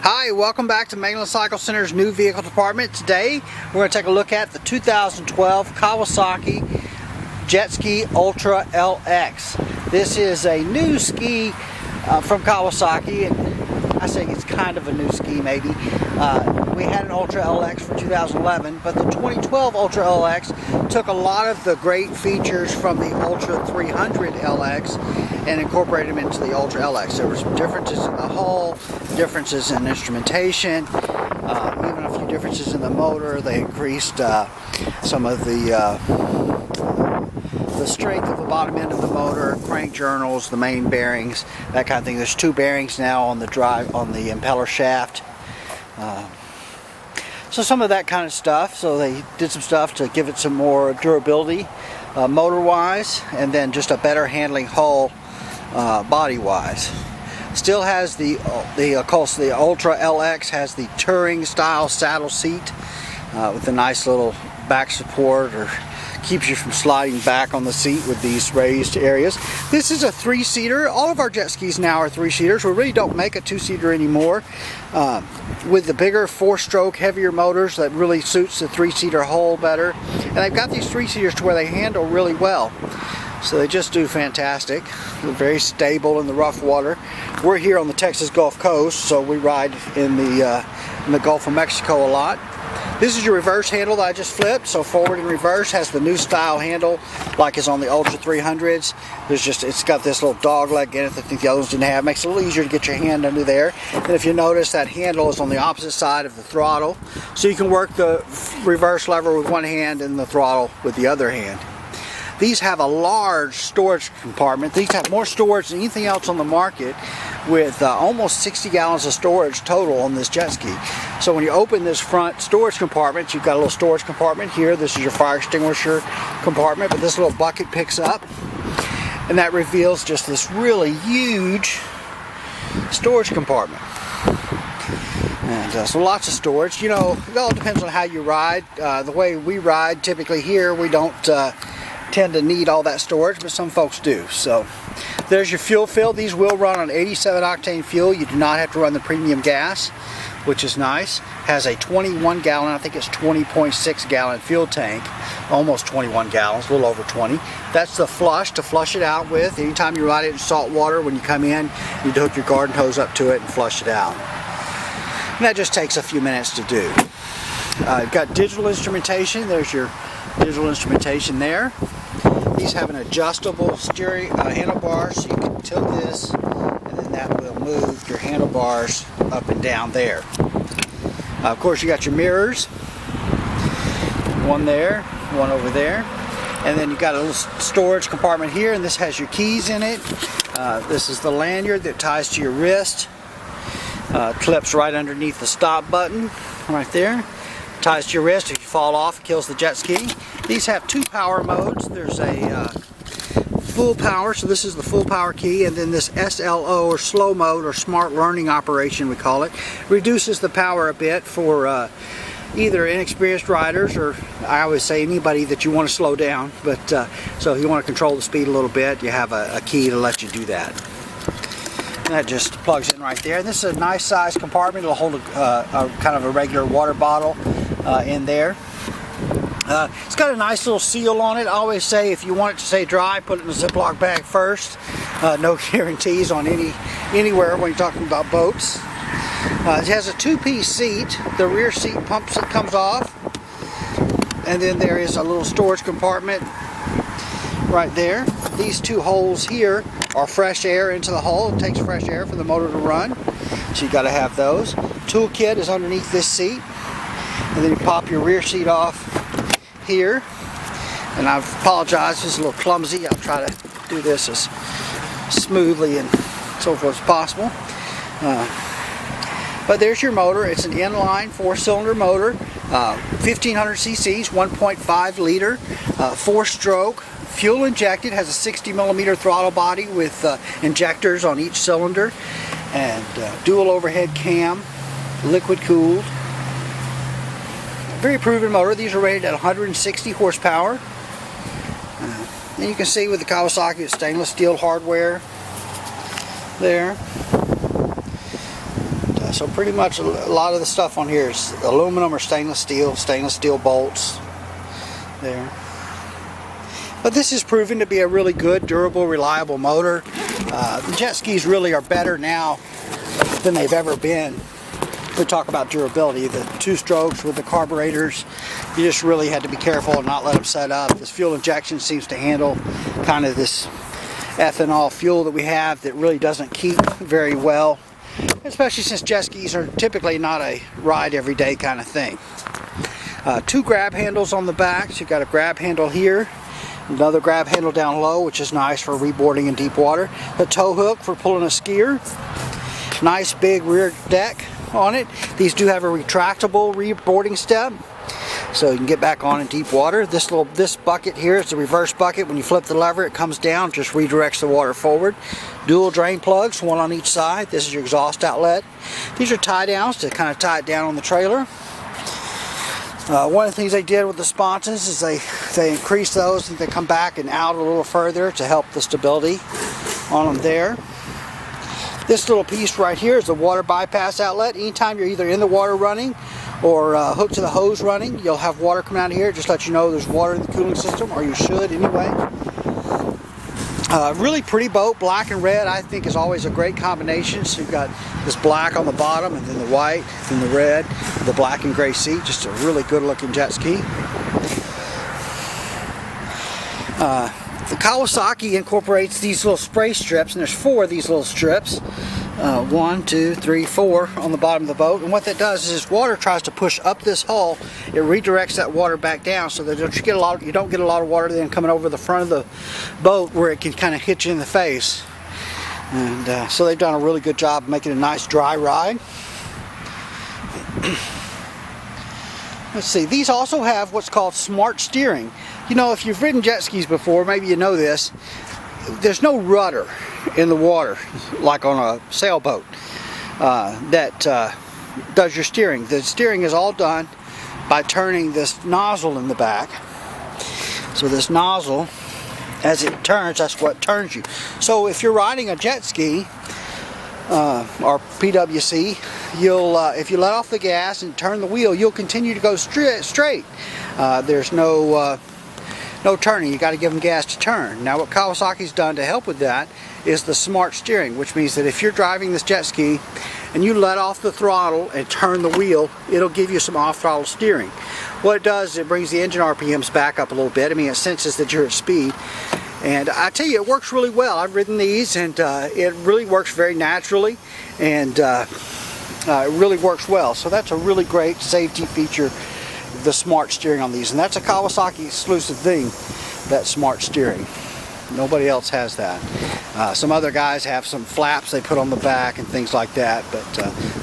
Hi, welcome back to Mainland Cycle Center's new vehicle department. Today we're going to take a look at the 2012 Kawasaki JetSki Ultra LX. This is a new ski from Kawasaki, and I say it's kind of a new ski maybe. We had an Ultra LX for 2011, but the 2012 Ultra LX took a lot of the great features from the Ultra 300 LX and incorporated them into the Ultra LX. There were some differences in the hull, differences in instrumentation, even a few differences in the motor. They increased some of the strength of the bottom end of the motor, crank journals, the main bearings, that kind of thing. There's two bearings now on the impeller shaft. So some of that kind of stuff. So they did some stuff to give it some more durability motor-wise, and then just a better handling hull body-wise. Still has of course the Ultra LX has the touring style saddle seat with a nice little back support, or keeps you from sliding back on the seat with these raised areas. This is a three-seater. All of our jet skis now are three-seaters. We really don't make a two-seater anymore. With the bigger four-stroke, heavier motors, that really suits the three-seater hull better. And they've got these three-seaters to where they handle really well. So they just do fantastic. They're very stable in the rough water. We're here on the Texas Gulf Coast, so we ride in the Gulf of Mexico a lot. This is your reverse handle that I just flipped. So forward and reverse has the new style handle like is on the Ultra 300s. It's got this little dog leg in it that the others didn't have. Makes it a little easier to get your hand under there. And if you notice, that handle is on the opposite side of the throttle. So you can work the reverse lever with one hand and the throttle with the other hand. These have a large storage compartment. These have more storage than anything else on the market, with almost 60 gallons of storage total on this jet ski. So when you open this front storage compartment, you've got a little storage compartment here. This is your fire extinguisher compartment, but this little bucket picks up, and that reveals just this really huge storage compartment. And so lots of storage. You know, it all depends on how you ride. The way we ride, typically here, we don't tend to need all that storage, but some folks do. So there's your fuel fill. These will run on 87 octane fuel. You do not have to run the premium gas, which is nice. Has a 21 gallon, I think it's 20.6 gallon fuel tank, almost 21 gallons, a little over 20. That's the flush, to flush it out with. Anytime you ride it in salt water, when you come in, you hook your garden hose up to it and flush it out. And that just takes a few minutes to do. You've got digital instrumentation. There's your digital instrumentation there. These have an adjustable steering handlebar, so you can tilt this, and then that will move your handlebars up and down there. Of course, you got your mirrors, one there, one over there, and then you've got a little storage compartment here, and this has your keys in it. This is the lanyard that ties to your wrist. Clips right underneath the stop button, right there. Ties to your wrist. If you fall off, it kills the jet ski. These have two power modes. There's a full power, so this is the full power key, and then this SLO, or slow mode, or smart learning operation we call it, reduces the power a bit for either inexperienced riders, or I always say anybody that you want to slow down. But so if you want to control the speed a little bit, you have a key to let you do that. And that just plugs in right there. And this is a nice size compartment. It'll hold a kind of a regular water bottle in there. It's got a nice little seal on it. I always say if you want it to stay dry, put it in a Ziploc bag first. No guarantees on anywhere when you're talking about boats. It has a two-piece seat. The rear seat comes off, and then there is a little storage compartment right there. These two holes here are fresh air into the hull. It takes fresh air for the motor to run, so you got to have those. Toolkit is underneath this seat, and then you pop your rear seat off here. And I apologize, this is a little clumsy. I'll try to do this as smoothly and so forth as possible. But there's your motor. It's an inline four-cylinder motor, 1500 cc's, 1.5 liter, four-stroke, fuel injected. Has a 60 millimeter throttle body with injectors on each cylinder, and dual overhead cam, liquid cooled. Very proven motor. These are rated at 160 horsepower. And you can see with the Kawasaki, it's stainless steel hardware there. So pretty much a lot of the stuff on here is aluminum or stainless steel bolts there. But this is proven to be a really good, durable, reliable motor. The jet skis really are better now than they've ever been. We talk about durability, the 2 strokes with the carburetors, you just really had to be careful and not let them set up. This fuel injection seems to handle kind of this ethanol fuel that we have that really doesn't keep very well, especially since jet skis are typically not a ride every day kind of thing. 2 grab handles on the back, so you've got a grab handle here, another grab handle down low, which is nice for reboarding in deep water, a tow hook for pulling a skier, nice big rear deck on it. These do have a retractable reboarding step, so you can get back on in deep water. This bucket here is the reverse bucket. When you flip the lever, it comes down, just redirects the water forward. Dual drain plugs, 1 on each side. This is your exhaust outlet. These are tie downs to kind of tie it down on the trailer. One of the things they did with the sponsons is they increased those and they come back and out a little further to help the stability on them there. This little piece right here is the water bypass outlet. Anytime you're either in the water running or hooked to the hose running, you'll have water coming out of here. Just let you know there's water in the cooling system, or you should anyway. Really pretty boat, black and red I think is always a great combination. So you've got this black on the bottom and then the white and the red, the black and gray seat. Just a really good looking jet ski. The Kawasaki incorporates these little spray strips, and there's 4 of these little strips. 1, 2, 3, 4 on the bottom of the boat, and what that does is water tries to push up this hull, it redirects that water back down, so that you don't get a lot of water then coming over the front of the boat where it can kind of hit you in the face. And so they've done a really good job making a nice dry ride. Let's see, these also have what's called smart steering. You know, if you've ridden jet skis before, maybe you know this, there's no rudder in the water like on a sailboat that does your steering. The steering is all done by turning this nozzle in the back. So this nozzle, as it turns, that's what turns you. So if you're riding a jet ski or PWC, if you let off the gas and turn the wheel, you'll continue to go straight. There's no turning. You got to give them gas to turn. Now what Kawasaki's done to help with that is the smart steering, which means that if you're driving this jet ski and you let off the throttle and turn the wheel, it'll give you some off-throttle steering. What it does is it brings the engine RPMs back up a little bit. I mean, it senses that you're at speed. And I tell you, it works really well. I've ridden these and it really works very naturally, and it really works well. So that's a really great safety feature, the smart steering on these, and that's a Kawasaki exclusive thing, that smart steering. Nobody else has that. Some other guys have some flaps they put on the back and things like that, but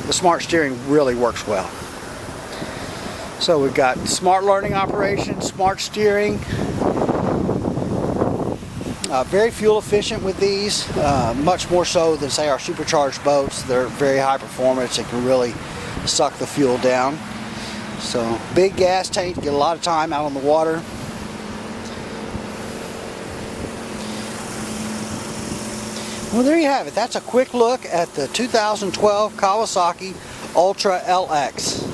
the smart steering really works well. So we've got smart learning operation, smart steering, very fuel efficient with these, much more so than say our supercharged boats. They're very high performance and can really suck the fuel down. So big gas tank, get a lot of time out on the water. Well, there you have it. That's a quick look at the 2012 Kawasaki Ultra LX.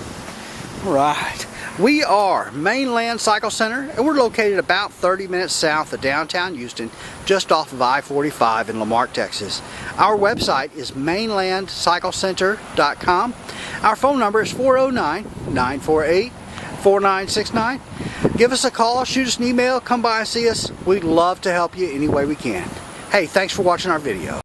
Right. We are Mainland Cycle Center, and we're located about 30 minutes south of downtown Houston, just off of I-45 in LaMarque, Texas. Our website is mainlandcyclecenter.com. Our phone number is 409-948-4969. Give us a call, shoot us an email, come by and see us. We'd love to help you any way we can. Hey, thanks for watching our video.